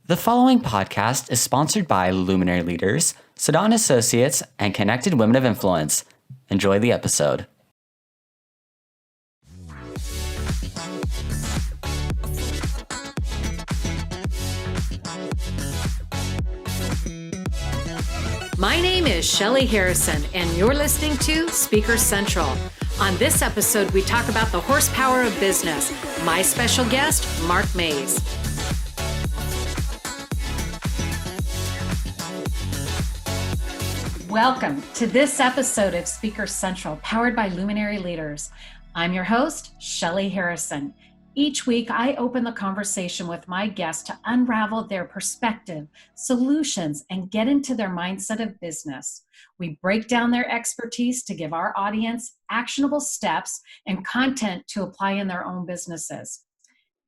The following podcast is sponsored by Luminary Leaders, Sedan Associates, and Connected Women of Influence. Enjoy the episode. My name is Shelly Harrison, and you're listening to Speaker Central. On this episode, we talk about the horsepower of business. My special guest, Mark Maes. Welcome to this episode of Speaker Central, powered by Luminary Leaders. I'm your host, Shelly Harrison. Each week, I open the conversation with my guests to unravel their perspective, solutions, and get into their mindset of business. We break down their expertise to give our audience actionable steps and content to apply in their own businesses.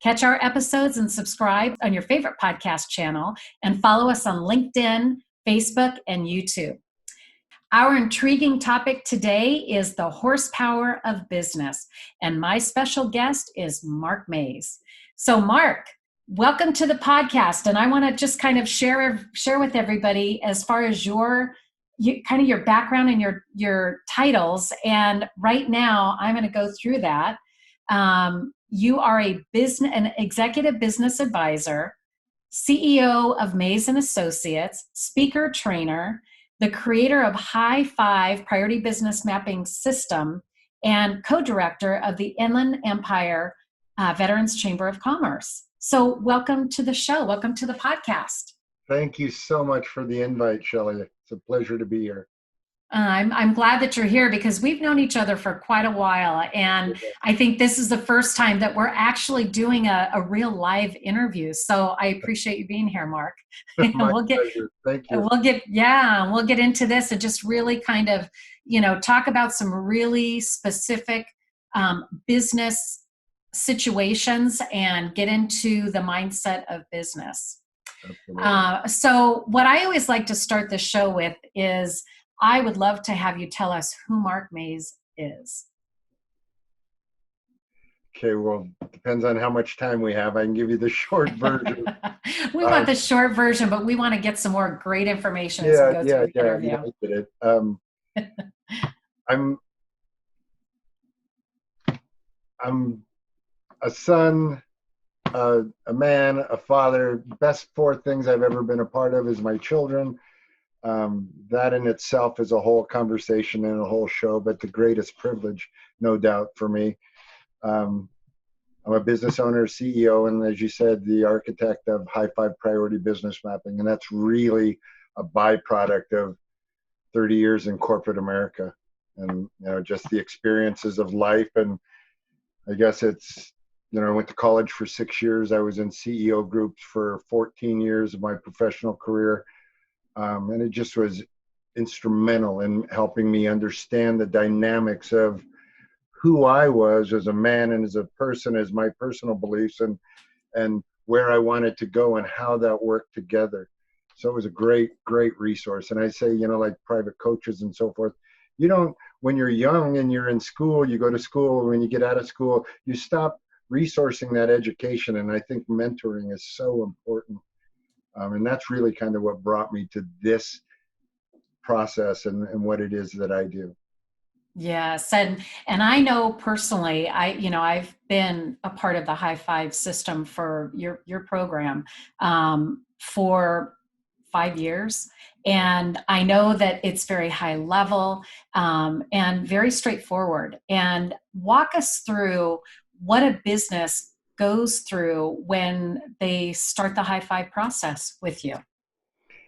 Catch our episodes and subscribe on your favorite podcast channel, and follow us on LinkedIn, Facebook, and YouTube. Our intriguing topic today is the horsepower of business, and my special guest is Mark Maes. So Mark, welcome to the podcast, and I want to just kind of share with everybody as far as your background and your titles, and right now I'm going to go through that. You are an executive business advisor, CEO of Maes and Associates, speaker trainer, the creator of High Five Priority Business Mapping System, and co-director of the Inland Empire Veterans Chamber of Commerce. So welcome to the show. Welcome to the podcast. Thank you so much for the invite, Shelly. It's a pleasure to be here. I'm glad that you're here because we've known each other for quite a while. And I think this is the first time that we're actually doing a real live interview. So I appreciate you being here, Mark. Pleasure. Thank you. We'll get into this and just really kind of, talk about some really specific business situations and get into the mindset of business. So what I always like to start the show with is, I would love to have you tell us who Mark Maes is. Okay, well, depends on how much time we have. I can give you the short version. We want the short version, but we want to get some more great information as we go through the interview. I get it. I'm a son, a man, a father. Best four things I've ever been a part of is my children. That in itself is a whole conversation and a whole show, but the greatest privilege, no doubt, for me. I'm a business owner, CEO, and as you said, the architect of High Five Priority Business Mapping, and that's really a byproduct of 30 years in corporate America, and just the experiences of life. And I guess it's, I went to college for 6 years. I was in CEO groups for 14 years of my professional career. And it just was instrumental in helping me understand the dynamics of who I was as a man and as a person, as my personal beliefs, and where I wanted to go and how that worked together. So it was a great, great resource. And I say, like private coaches and so forth, when you're young and you're in school, you go to school, when you get out of school, you stop resourcing that education. And I think mentoring is so important. And that's really kind of what brought me to this process and what it is that I do. Yes. And I know personally, I've been a part of the High Five system for your program for 5 years. And I know that it's very high level and very straightforward. And walk us through what a business goes through when they start the High Five process with you.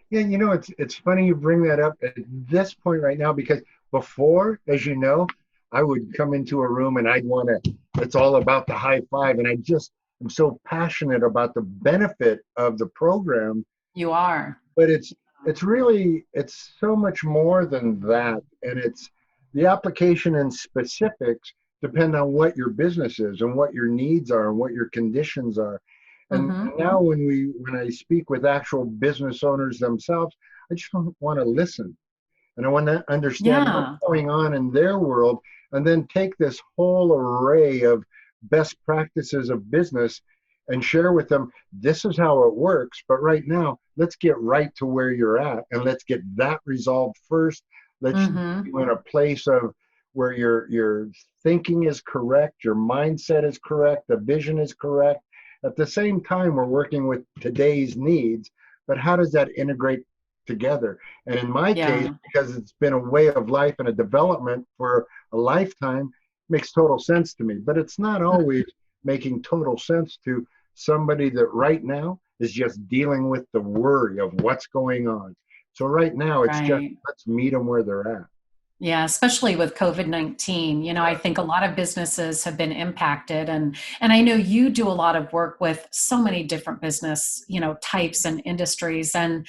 Yeah, it's funny you bring that up at this point right now, because before, as you know, I would come into a room and it's all about the High Five. And I'm so passionate about the benefit of the program. You are. But it's so much more than that. And it's the application and specifics depend on what your business is and what your needs are and what your conditions are. And now when I speak with actual business owners themselves, I just want to listen. And I want to understand what's going on in their world, and then take this whole array of best practices of business and share with them, this is how it works. But right now, let's get right to where you're at and let's get that resolved first. Let's Mm-hmm. you in a place of where your thinking is correct, your mindset is correct, the vision is correct. At the same time, we're working with today's needs, but how does that integrate together? And in my case, Yeah. because it's been a way of life and a development for a lifetime, makes total sense to me. But it's not always making total sense to somebody that right now is just dealing with the worry of what's going on. So right now, it's just Right. let's meet them where they're at. Yeah, especially with COVID-19, I think a lot of businesses have been impacted, and I know you do a lot of work with so many different business, types and industries. And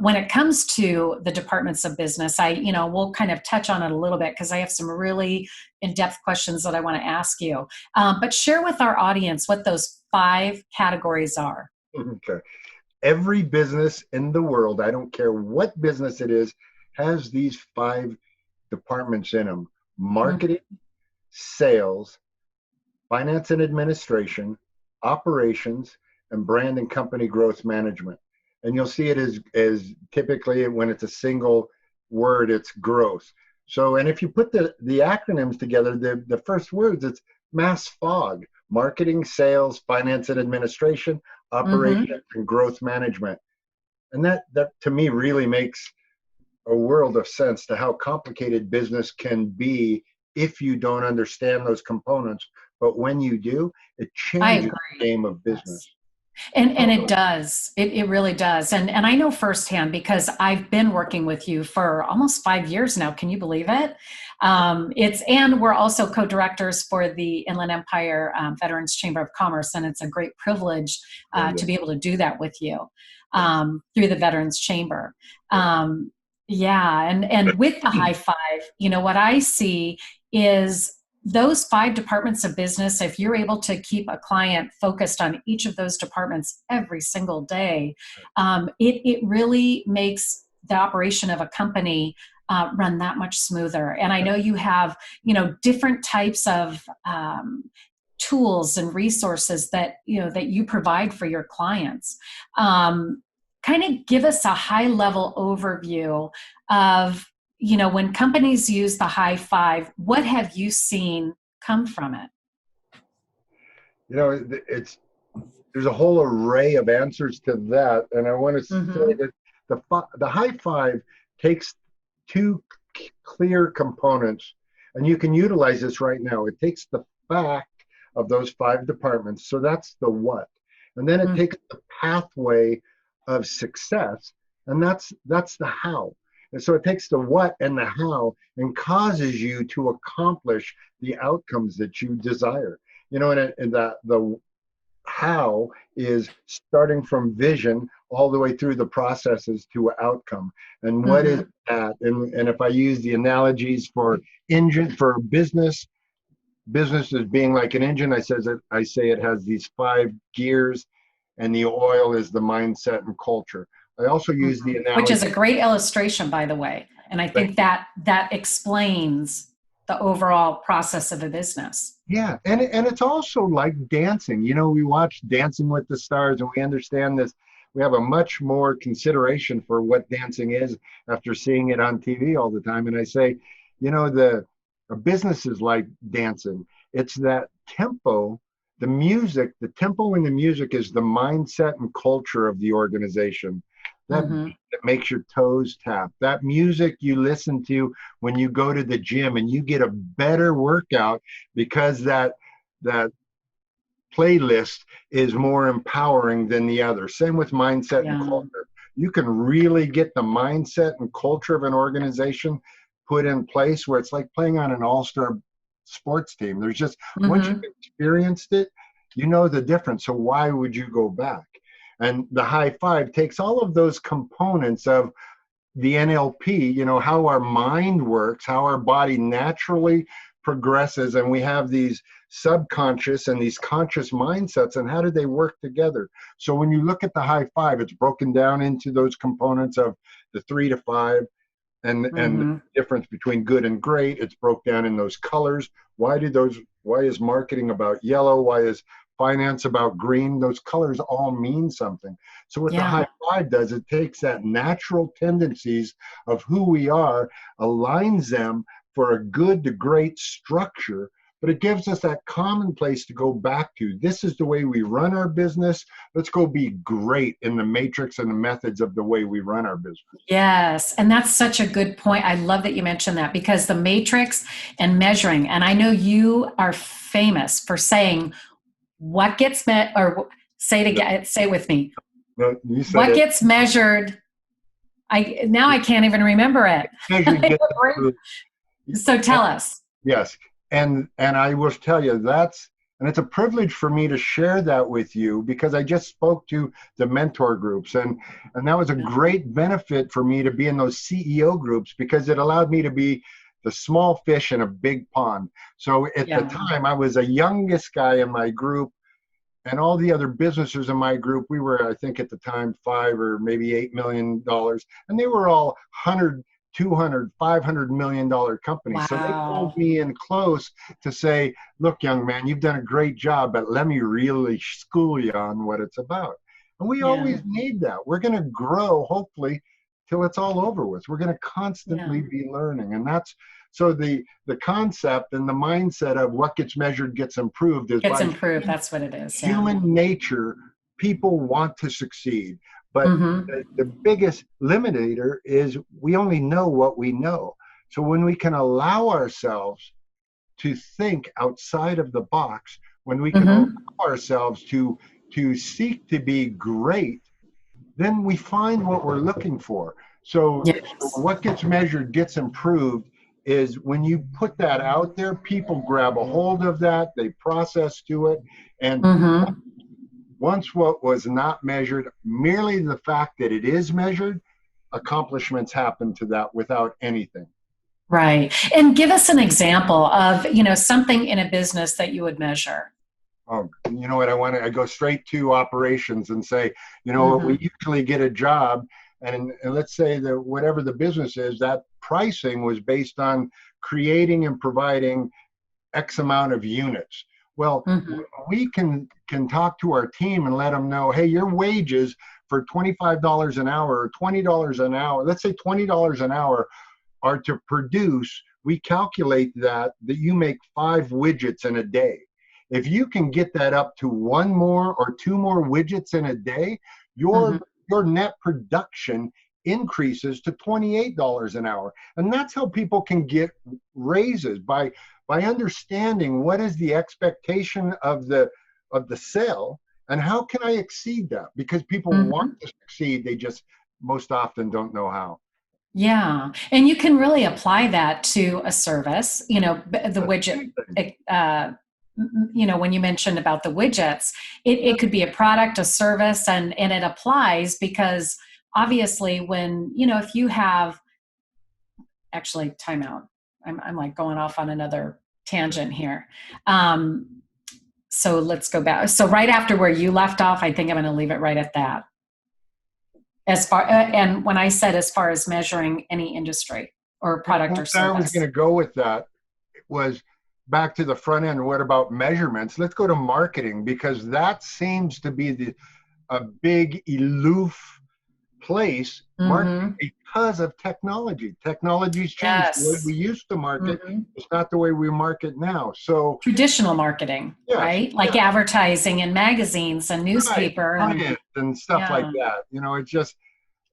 when it comes to the departments of business, we'll kind of touch on it a little bit because I have some really in-depth questions that I want to ask you. But share with our audience what those 5 categories are. Okay. Every business in the world, I don't care what business it is, has these 5 departments in them: Mhm. marketing, sales, finance and administration, operations, and brand and company growth management. And you'll see it as typically when it's a single word, it's growth. So, and if you put the acronyms together, the first words, it's mass fog: marketing, sales, finance and administration, Mhm. operations, and growth management. And that to me really makes a world of sense to how complicated business can be if you don't understand those components. But when you do, it I changes the agree. game of business. Yes. And it does. It really does. And I know firsthand because I've been working with you for almost 5 years now. Can you believe it? And we're also co-directors for the Inland Empire Veterans Chamber of Commerce, and it's a great privilege Oh to yeah, be able to do that with you yeah, through the Veterans Chamber. yeah. Um, yeah, and with the high five, what I see is those 5 departments of business, if you're able to keep a client focused on each of those departments every single day, it really makes the operation of a company run that much smoother. And I know you have, different types of tools and resources that you provide for your clients. Kind of give us a high level overview of when companies use the high five, what have you seen come from it? It's there's a whole array of answers to that, and I want to say Mm-hmm. that the high five takes two clear components, and you can utilize this right now. It takes the fact of those 5 departments, so that's the what, and then it Mm-hmm. takes the pathway of success, and that's the how. And so it takes the what and the how and causes you to accomplish the outcomes that you desire. And the how is starting from vision all the way through the processes to outcome. And what is Mm-hmm. that? And if I use the analogies for engine for business is being like an engine, I say it has these 5 gears, and the oil is the mindset and culture. I also use the Which is analogy. a great illustration, by the way. And I think that explains the overall process of a business. Yeah, and it's also like dancing. We watch Dancing with the Stars, and we understand this. We have a much more consideration for what dancing is after seeing it on TV all the time. And I say, the a business is like dancing. It's that tempo, the music, the tempo in the music is the mindset and culture of the organization. That Mm-hmm. beat that makes your toes tap. That music you listen to when you go to the gym and you get a better workout because that playlist is more empowering than the other. Same with mindset and Yeah. culture. You can really get the mindset and culture of an organization put in place where it's like playing on an all-star sports team. There's just once Mm-hmm. you've experienced it, you know the difference. So why would you go back? And the high five takes all of those components of the NLP, how our mind works, how our body naturally progresses, and we have these subconscious and these conscious mindsets, and how do they work together? So when you look at the high five, it's broken down into those components of the 3 to 5, and the Mm-hmm. difference between good and great. It's broke down in those colors. Why is marketing about yellow? Why is finance about green. Those colors all mean something. So what the Yeah. high five does, it takes that natural tendencies of who we are, aligns them for a good to great structure, but it gives us that common place to go back to. This is the way we run our business. Let's go be great in the matrix and the methods of the way we run our business. Yes. And that's such a good point. I love that you mentioned that, because the matrix and measuring, and I know you are famous for saying what gets met, or say it again, say it with me. No, you said What it. gets measured? I can't even remember it. Measured gets improved. So tell us. Yes, and I will tell you and it's a privilege for me to share that with you, because I just spoke to the mentor groups, and that was a great benefit for me to be in those CEO groups, because it allowed me to be the small fish in a big pond. So at the time, I was the youngest guy in my group, and all the other businesses in my group, we were, I think at the time, $5 or maybe $8 million, and they were all 100, 200, $500 million companies. Wow. So they pulled me in close to say, look, young man, you've done a great job, but let me really school you on what it's about. And we always need that. We're going to grow, hopefully, till it's all over with. We're going to constantly be learning. And that's, so the concept and the mindset of what gets measured gets improved is gets improved. That's what it is. Human nature. People want to succeed, but the biggest limiter is we only know what we know. So when we can allow ourselves to think outside of the box, when we can allow ourselves to seek to be great, then we find what we're looking for. So what gets measured gets improved is when you put that out there, people grab a hold of that, they process to it, and once what was not measured, merely the fact that it is measured, accomplishments happen to that without anything. Right. And give us an example of, something in a business that you would measure. Oh, you know what? I go straight to operations and say, we usually get a job, and let's say that whatever the business is, that pricing was based on creating and providing X amount of units. Well, we can talk to our team and let them know, hey, your wages for $25 an hour or $20 an hour, let's say $20 an hour, are to produce. We calculate that you make 5 widgets in a day. If you can get that up to 1 more or 2 more widgets in a day, your net production increases to $28 an hour. And that's how people can get raises, by understanding what is the expectation of the sale and how can I exceed that, because people want to succeed, they just most often don't know how. Yeah. And you can really apply that to a service, the widget, when you mentioned about the widgets, it could be a product, a service, and it applies because obviously when, if you have, actually, time out. I'm like going off on another tangent here. So let's go back. So right after where you left off, I think I'm going to leave it right at that. And when I said as far as measuring any industry or product or service. I was going to go with that. It was back to the front end. What about measurements? Let's go to marketing, because that seems to be a big aloof place, marketing, because of technology. Technology's changed. The way we used to market is not the way we market now. So traditional marketing, right? Like advertising and magazines and newspaper and stuff like that. It's just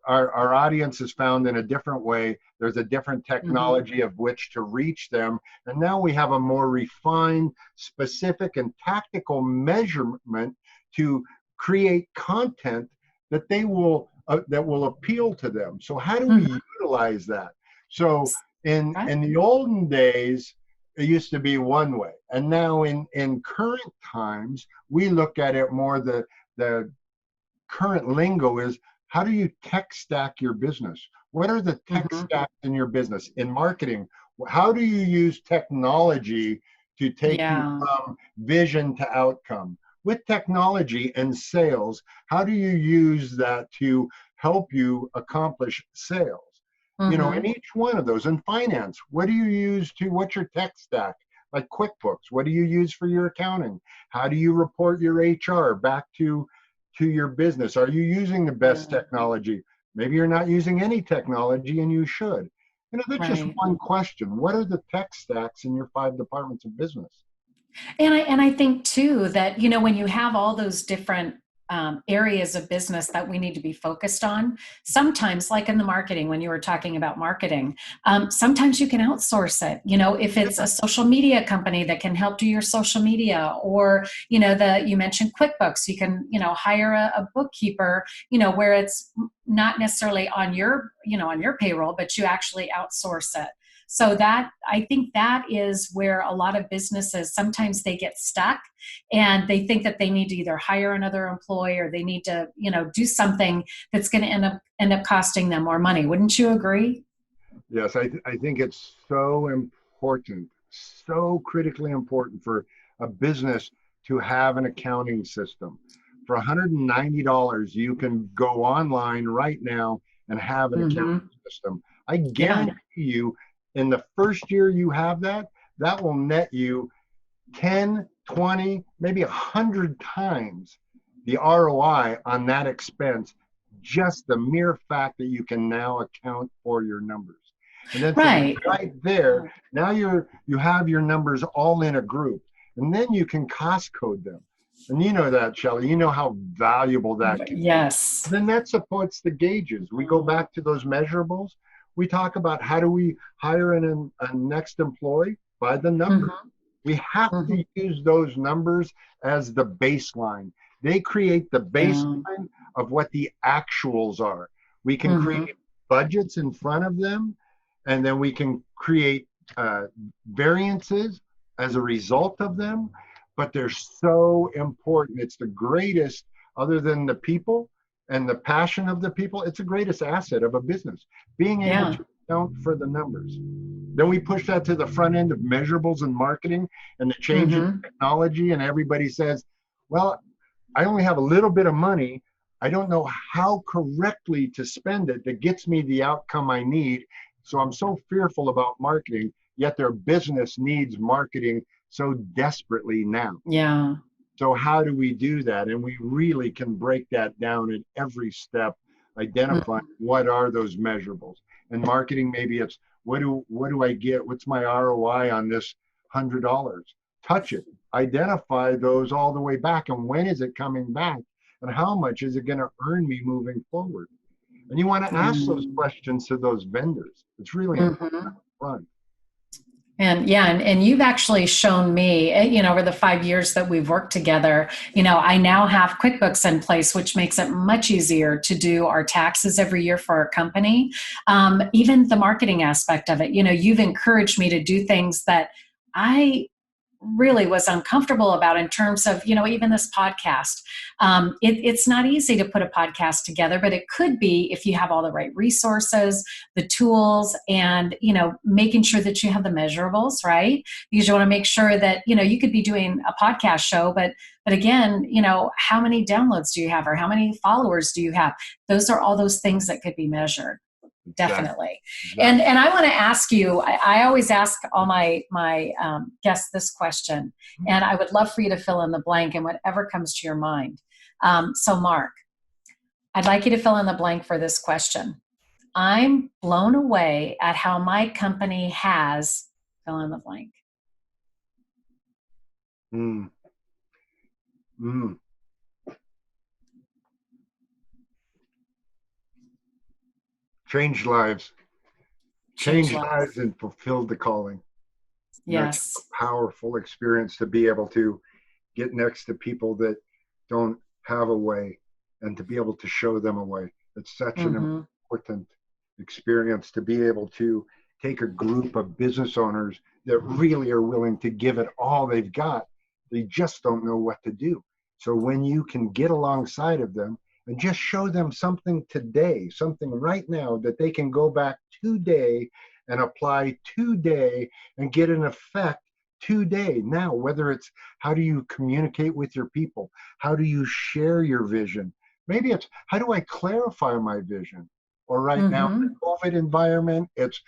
our audience is found in a different way. There's a different technology of which to reach them. And now we have a more refined, specific, and tactical measurement to create content that they will that will appeal to them. So how do we utilize that? So in the olden days, it used to be one way. And now in current times, we look at it more, the current lingo is, how do you tech stack your business? What are the tech stacks in your business? In marketing, how do you use technology to take you from vision to outcome? With technology and sales, how do you use that to help you accomplish sales? In each one of those. In finance, what do you use what's your tech stack? like QuickBooks. What do you use for your accounting? How do you report your HR back to your business? Are you using the best technology? Maybe you're not using any technology and you should. That's just Right. one question. What are the tech stacks in your 5 departments of business? And I think too that, when you have all those different areas of business that we need to be focused on, sometimes, like in the marketing, when you were talking about marketing, sometimes you can outsource it. If it's a social media company that can help do your social media, or, you mentioned QuickBooks, you can, hire a bookkeeper, where it's not necessarily on your payroll, but you actually outsource it. So that, I think that is where a lot of businesses, sometimes they get stuck and they think that they need to either hire another employee, or they need to, do something that's going to end up costing them more money. Wouldn't you agree? Yes, I think it's so important, so critically important for a business to have an accounting system. For $190, you can go online right now and have an accounting Mm-hmm. system. I Yeah. guarantee you, in the first year you have that, that will net you 10, 20, maybe 100 times the ROI on that expense, just the mere fact that you can now account for your numbers. And then from Right. right there, now you have your numbers all in a group, and then you can cost code them. And you know that, Shelley, you know how valuable that can be. Yes. Then that supports the gauges. We go back to those measurables. We talk about how do we hire a next employee? By the numbers. Mm-hmm. We have Mm-hmm. to use those numbers as the baseline. They create the Yeah. baseline of what the actuals are. We can Mm-hmm. create budgets in front of them, and then we can create variances as a result of them. But they're so important. It's the greatest, other than the people and the passion of the people, it's the greatest asset of a business, being able Yeah. to account for the numbers. Then we push that to the front end of measurables and marketing and the change in Mm-hmm. technology, and everybody says, well, I only have a little bit of money. I don't know how correctly to spend it that gets me the outcome I need. So I'm so fearful about marketing, yet their business needs marketing so desperately now. Yeah. So how do we do that? And we really can break that down at every step, identifying what are those measurables. And marketing, maybe it's what do I get? What's my ROI on this $100? Touch it. Identify those all the way back, and when is it coming back? And how much is it going to earn me moving forward? And you want to ask those questions to those vendors. It's really important Mm-hmm. up front. And yeah, and you've actually shown me, over the 5 years that we've worked together, I now have QuickBooks in place, which makes it much easier to do our taxes every year for our company. Even the marketing aspect of it, you've encouraged me to do things that I really was uncomfortable about, in terms of, even this podcast. It's not easy to put a podcast together, but it could be if you have all the right resources, the tools, and, making sure that you have the measurables, right? Because you want to make sure that, you could be doing a podcast show, but again, how many downloads do you have, or how many followers do you have? Those are all those things that could be measured. Exactly. Definitely. And Exactly. and I want to ask you, I always ask all my guests this question, and I would love for you to fill in the blank and whatever comes to your mind. So Mark, I'd like you to fill in the blank for this question. I'm blown away at how my company has, fill in the blank. Mm. Mm. Changed lives. Change Changed lives. lives and fulfilled the calling. It's Yes. a powerful experience to be able to get next to people that don't have a way and to be able to show them a way. It's such an Mm-hmm. important experience to be able to take a group of business owners that really are willing to give it all they've got. They just don't know what to do. So when you can get alongside of them and just show them something today, something right now that they can go back today and apply today and get an effect today. Now, whether it's how do you communicate with your people? How do you share your vision? Maybe it's how do I clarify my vision? Or right now, in Mm-hmm. the COVID environment, it's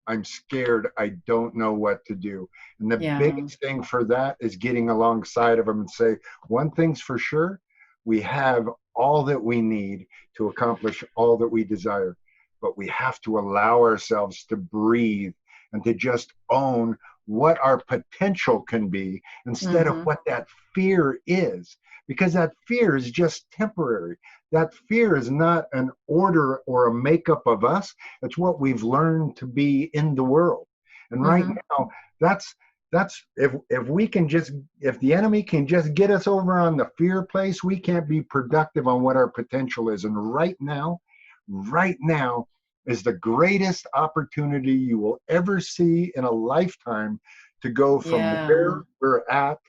I'm scared. I don't know what to do. And the Yeah. biggest thing for that is getting alongside of them and say, one thing's for sure, we have all that we need to accomplish all that we desire. But we have to allow ourselves to breathe and to just own what our potential can be instead of Mm-hmm. what that fear is. Because that fear is just temporary. That fear is not an order or a makeup of us. It's what we've learned to be in the world. And right Mm-hmm. now, that's if we can just, if the enemy can just get us over on the fear place, we can't be productive on what our potential is. And right now is the greatest opportunity you will ever see in a lifetime to go from Yeah. where we're at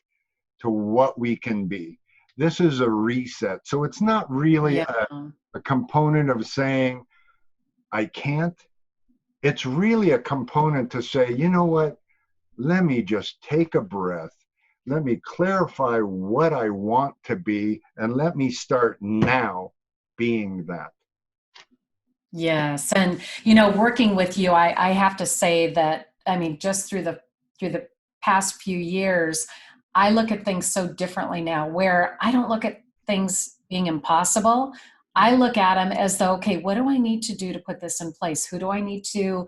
to what we can be. This is a reset. So it's not really Yeah. a component of saying, I can't. It's really a component to say, you know what? Let me just take a breath. Let me clarify what I want to be, and let me start now being that. Yes. And, working with you, I have to say that, I mean, just through the past few years, I look at things so differently now, where I don't look at things being impossible. I look at them as though, okay, what do I need to do to put this in place? Who do I need to,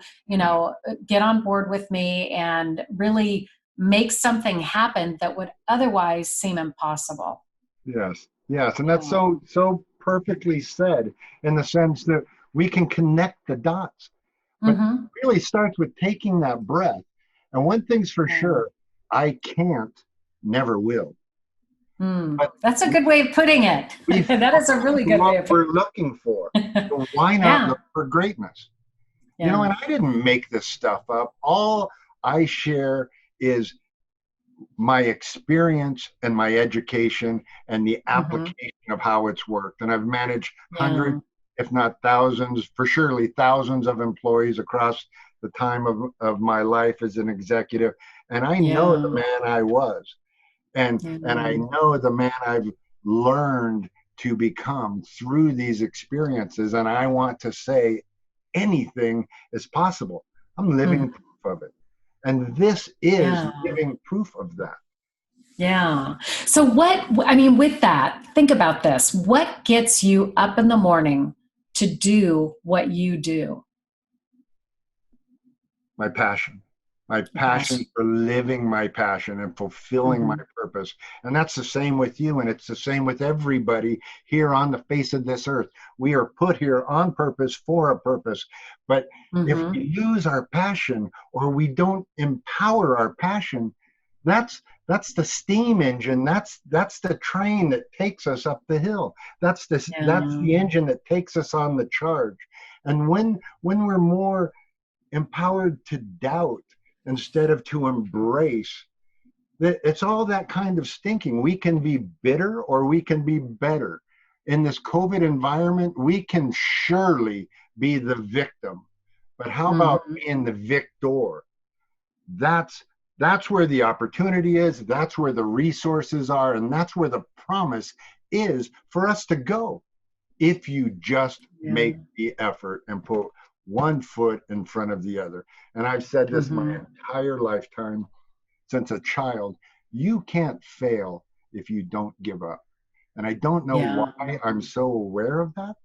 get on board with me and really make something happen that would otherwise seem impossible? Yes, yes, and that's Yeah. so perfectly said in the sense that we can connect the dots, but it Mm-hmm. really starts with taking that breath. And one thing's for Yeah. sure, I can't, never will. But That's a good way of putting it. we That is a find really good way what of we're putting looking for. it. So why not Yeah, look for greatness? yeah. And I didn't make this stuff up. All I share is my experience and my education and the Hmm. application of how it's worked. And I've managed hundreds, Yeah, if not thousands, for surely thousands of employees across the time of my life as an executive. And I know the yeah, man I was. And I yeah. know the man I've learned to become through these experiences. And I want to say anything is possible. I'm Mhm. living proof of it. And this is Yeah, living proof of that. yeah. So I mean, with that, think about this. What gets you up in the morning to do what you do? My passion, my The passion. passion for living my passion and fulfilling my Hmm. purpose. And that's the same with you. And it's the same with everybody here on the face of this earth. We are put here on purpose for a purpose. But if Hmm. we lose our passion or we don't empower our passion, that's the steam engine. That's the train that takes us up the hill. That's Yeah. the engine that takes us on the charge. And when we're more empowered to doubt instead of to embrace, that it's all that kind of stinking. We can be bitter or we can be better. In this COVID environment, we can surely be the victim. But how about Hmm. being the victor? That's where the opportunity is, that's where the resources are, and that's where the promise is for us to go if you just Yeah. make the effort and put one foot in front of the other. And I've said this my Hmm. entire lifetime since a child, you can't fail if you don't give up. And I don't know Yeah. why I'm so aware of that,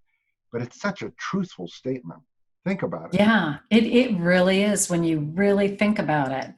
but it's such a truthful statement. Think about it. Yeah, it really is when you really think about it.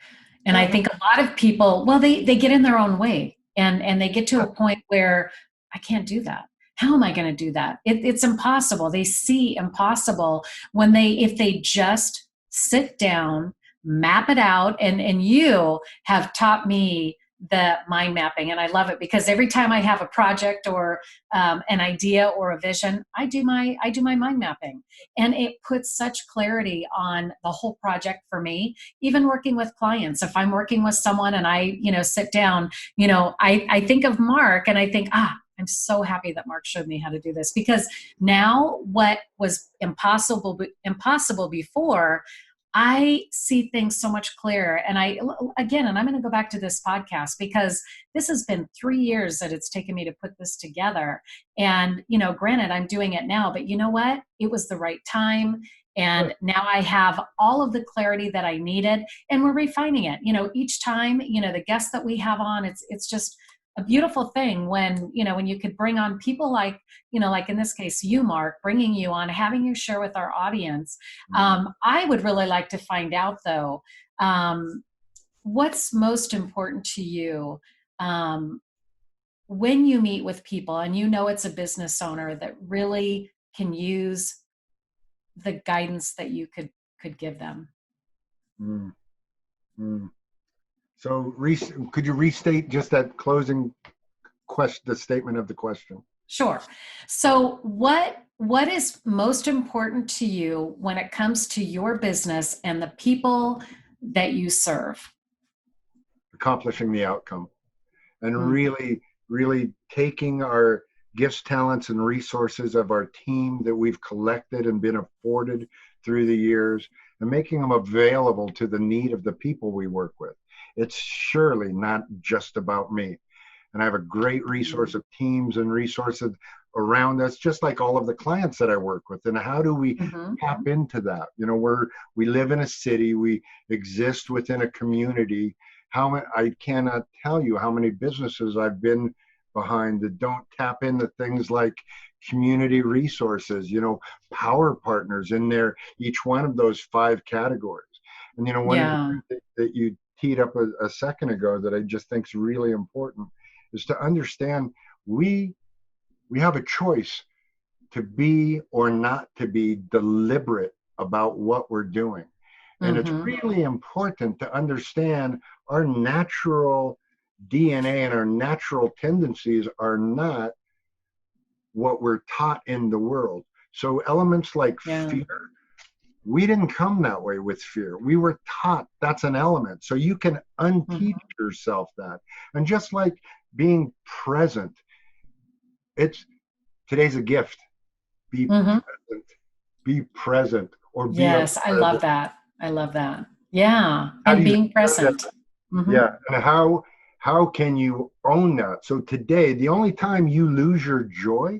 And I Yeah, think a lot of people, well, they get in their own way and they get to a point where I can't do that. How am I going to do that? It's impossible. They see impossible when if they just sit down, map it out, and you have taught me the mind mapping, and I love it because every time I have a project or an idea or a vision, I do my mind mapping, and it puts such clarity on the whole project for me. Even working with clients, if I'm working with someone and I sit down, I think of Mark and I think, I'm so happy that Mark showed me how to do this, because now what was impossible before, I see things so much clearer. And and I'm going to go back to this podcast because this has been 3 years that it's taken me to put this together. And, granted, I'm doing it now, but you know what? It was the right time. And now I have all of the clarity that I needed, and we're refining it. Each time, the guests that we have on, it's just a beautiful thing when you could bring on people like in this case, you, Mark, bringing you on, having you share with our audience. I would really like to find out though, what's most important to you when you meet with people and it's a business owner that really can use the guidance that you could give them. Mm, mm. So could you restate just that closing question, the statement of the question? Sure. So what is most important to you when it comes to your business and the people that you serve? Accomplishing the outcome, and really taking our gifts, talents, and resources of our team that we've collected and been afforded through the years and making them available to the need of the people we work with. It's surely not just about me. And I have a great resource of teams and resources around us, just like all of the clients that I work with. And how do we tap into that? We live in a city, we exist within a community. I cannot tell you how many businesses I've been behind that don't tap into things like community resources, power partners in there, each one of those 5 categories. And one of the things that you teed up a second ago that I just think is really important is to understand we have a choice to be or not to be deliberate about what we're doing. And it's really important to understand our natural DNA and our natural tendencies are not what we're taught in the world. So elements like fear, we didn't come that way with fear. We were taught that's an element. So you can unteach yourself that. And just like being present, today's a gift. Be present. Be present. Or be Yes, I love that. I love that. Yeah. And being present. Yeah. And how can you own that? So today, the only time you lose your joy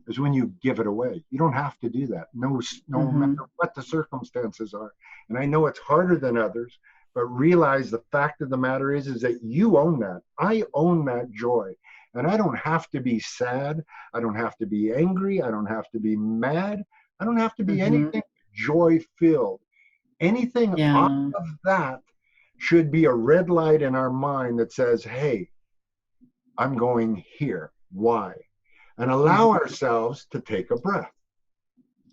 is when you give it away. You don't have to do that. No matter what the circumstances are. And I know it's harder than others, but realize the fact of the matter is that you own that. I own that joy. And I don't have to be sad. I don't have to be angry. I don't have to be mad. I don't have to be anything joy-filled. Anything off of that should be a red light in our mind that says, hey, I'm going here. Why? And allow ourselves to take a breath.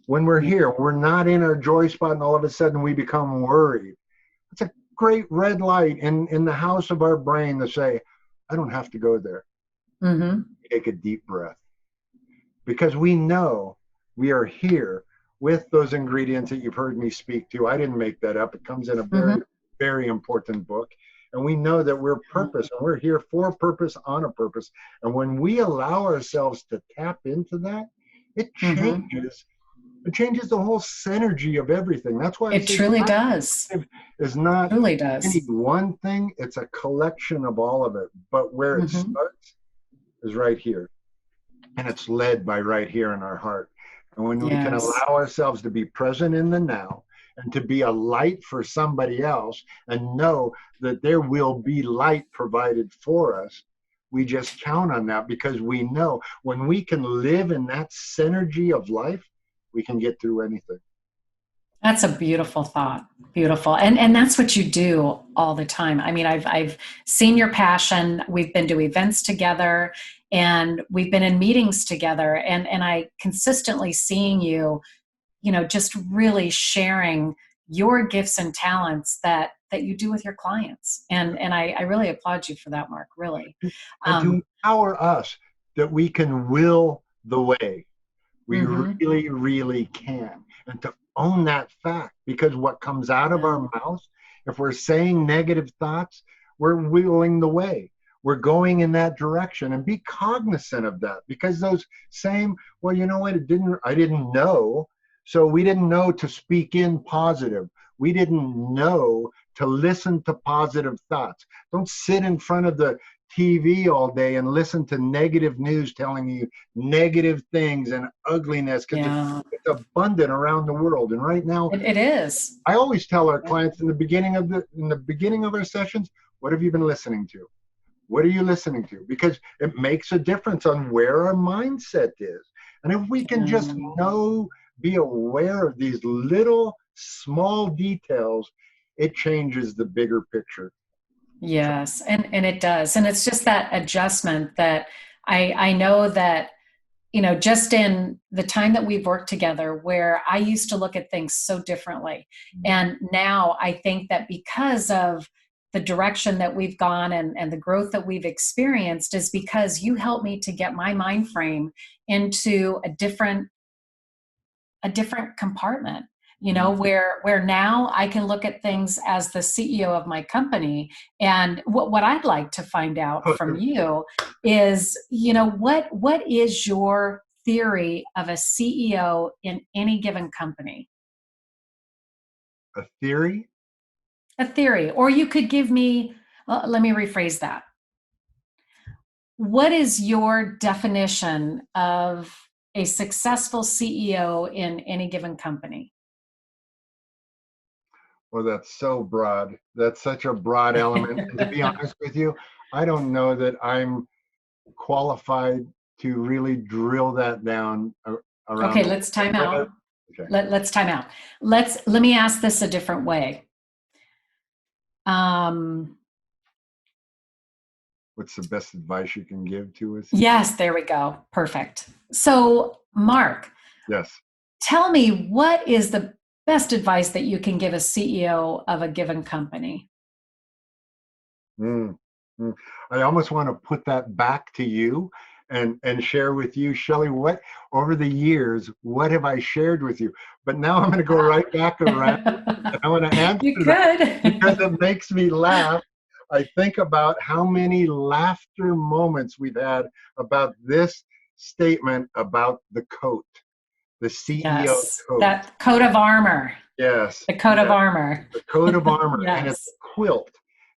When we're here, we're not in our joy spot and all of a sudden we become worried. It's a great red light in the house of our brain to say, I don't have to go there. Take a deep breath. Because we know we are here with those ingredients that you've heard me speak to. I didn't make that up. It comes in a very, very important book. And we know that we're purpose and we're here for purpose, on a purpose. And when we allow ourselves to tap into that, it changes. It changes the whole synergy of everything. That's why it truly does. It's not truly does. any one thing. It's a collection of all of it. But where it starts is right here. And it's led by right here in our heart. And when we can allow ourselves to be present in the now and to be a light for somebody else and know that there will be light provided for us, we just count on that because we know when we can live in that synergy of life, we can get through anything. That's a beautiful thought. Beautiful. And that's what you do all the time. I mean, I've seen your passion. We've been to events together and we've been in meetings together and I consistently seeing you, just really sharing your gifts and talents that you do with your clients. And I really applaud you for that, Mark, really. And to empower us that we can will the way. We really, really can. And to own that fact, because what comes out of our mouths, if we're saying negative thoughts, we're willing the way. We're going in that direction and be cognizant of that because those same, well, you know what, I didn't know. So we didn't know to speak in positive. We didn't know to listen to positive thoughts. Don't sit in front of the TV all day and listen to negative news telling you negative things and ugliness, because Yeah, it's abundant around the world. And right now, it is. I always tell our clients in the beginning of our sessions, what have you been listening to? What are you listening to? Because it makes a difference on where our mindset is. And if we can just be aware of these little small details, it changes the bigger picture. Yes, and it does. And it's just that adjustment that I know that, just in the time that we've worked together, where I used to look at things so differently. And now I think that because of the direction that we've gone and the growth that we've experienced is because you helped me to get my mind frame into a different compartment, where now I can look at things as the CEO of my company. And what I'd like to find out from you is, what is your theory of a CEO in any given company? A theory? A theory, or you could give me, let me rephrase that. What is your definition of a successful CEO in any given company? Well, that's so broad. That's such a broad element. And to be honest with you, I don't know that I'm qualified to really drill that down around. Okay, let's time out. Okay. Let's time out. Let me ask this a different way. What's the best advice you can give to us? Yes, there we go. Perfect. So, Mark. Yes. Tell me, what is the best advice that you can give a CEO of a given company? I almost want to put that back to you and share with you, Shelley, what over the years, what have I shared with you? But now I'm going to go right back around and I want to answer that because it makes me laugh. I think about how many laughter moments we've had about this statement about the coat, the CEO coat. That coat of armor. Yes. The coat of armor. The coat of armor. Yes. And it's a quilt.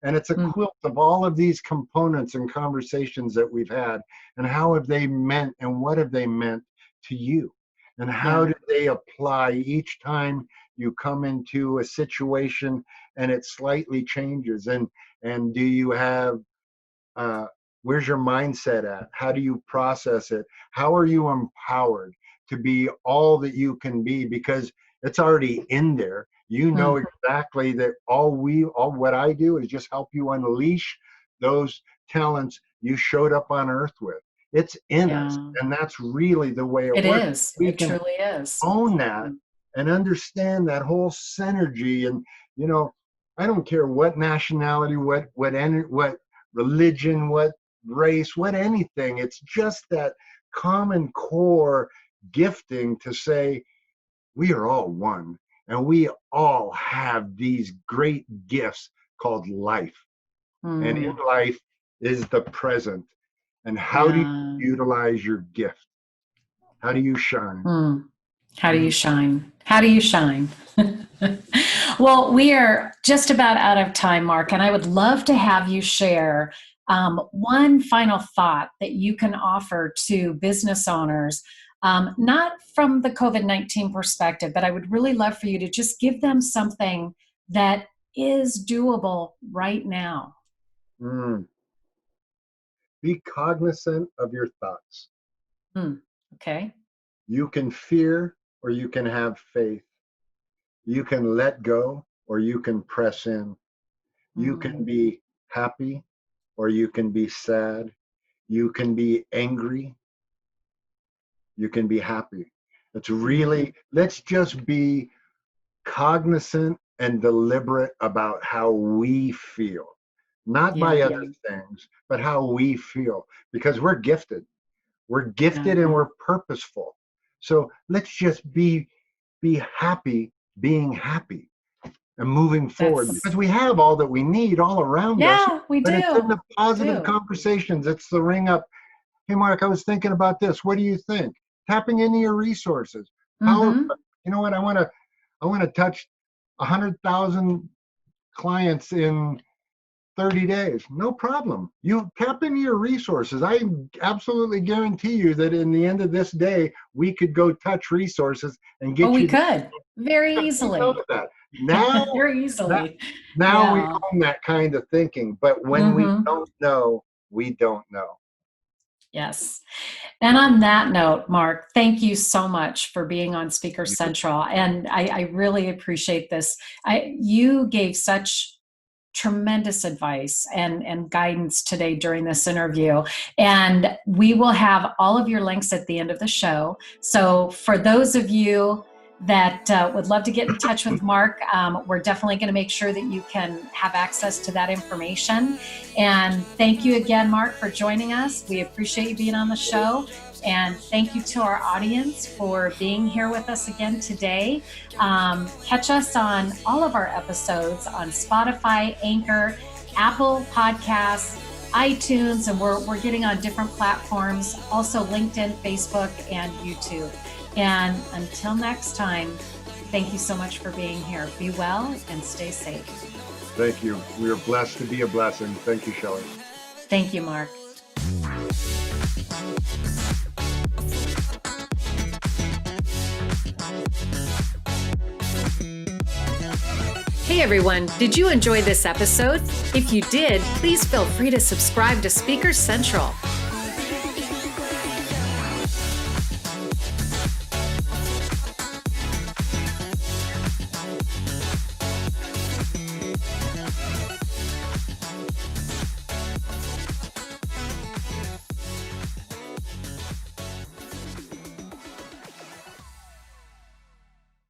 And it's a quilt of all of these components and conversations that we've had. And how have they meant and what have they meant to you? And how do they apply each time you come into a situation and it slightly changes? And do you have, where's your mindset at? How do you process it? How are you empowered to be all that you can be? Because it's already in there. You know exactly that all what I do is just help you unleash those talents you showed up on earth with. It's in us. And that's really the way it works. It truly is. Own that and understand that whole synergy. And, I don't care what nationality, what religion, what race, what anything. It's just that common core gifting to say, we are all one. And we all have these great gifts called life. And in life is the present. And how do you utilize your gift? How do you shine? How do you shine? How do you shine? Well, we are just about out of time, Mark, and I would love to have you share one final thought that you can offer to business owners, not from the COVID-19 perspective, but I would really love for you to just give them something that is doable right now. Be cognizant of your thoughts. Okay. You can fear or you can have faith. You can let go or you can press in. You can be happy or you can be sad. You can be angry. You can be happy. It's really, let's just be cognizant and deliberate about how we feel, not by other things, but how we feel, because we're gifted. We're gifted and we're purposeful. So let's just be happy being happy and moving forward, because we have all that we need all around us. Yeah, we do. But it's in the positive conversations. It's the ring up. Hey, Mark, I was thinking about this. What do you think? Tapping into your resources. You know what? I want to touch 100,000 clients in 30 days. No problem. You tap into your resources. I absolutely guarantee you that in the end of this day, we could go touch resources and get we you. could very easily. That. Now, very easily. now we own that kind of thinking. But when we don't know, we don't know. Yes. And on that note, Mark, thank you so much for being on Speaker Central. And I really appreciate this. You gave such tremendous advice and guidance today during this interview. And we will have all of your links at the end of the show. So for those of you that would love to get in touch with Mark, we're definitely going to make sure that you can have access to that information. And thank you again, Mark, for joining us. We appreciate you being on the show. And thank you to our audience for being here with us again today. Catch us on all of our episodes on Spotify, Anchor, Apple Podcasts, iTunes, and we're getting on different platforms, also LinkedIn, Facebook, and YouTube. And until next time, thank you so much for being here. Be well and stay safe. Thank you. We are blessed to be a blessing. Thank you, Shelley. Thank you, Mark. Hey everyone, did you enjoy this episode? If you did, please feel free to subscribe to Speaker Central.